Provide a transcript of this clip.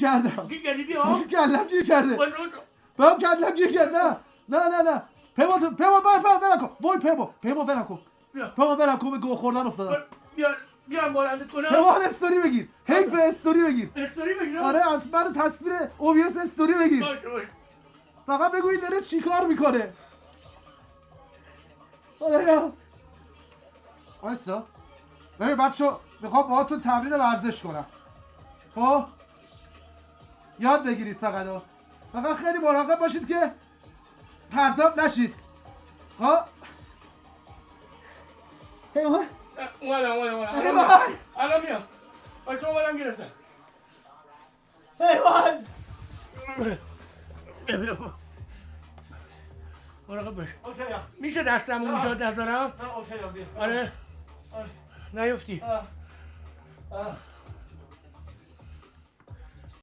کردم گیر کردی بیا پاشو کلم گیر کرده باش. بهم کلم گیر کرد نه پیما برم کن وای پیما برم کن بیا پیما برم کن به گوه خوردن افتادم بیا بلندت کنم پیما استوری بگیر حیف استوری بگیر استوری بگیرم آره از من تصویر اوبیس استوری بگیر باش فقط بگو این داره چیکار میکنه خدایا وایسا ببین بچه‌ها میخوام باهاتون تمرین ورزش کنم خب یاد بگیرید فقط خیلی مراقب باشید که پرتاب نشید خب پیمان اومدم الان میام باشه اومدم گرفتم پیمان مراقب باش اوکیم میشه دستمو اونجا نذارم اوکیم بیا آره نیفتی آه.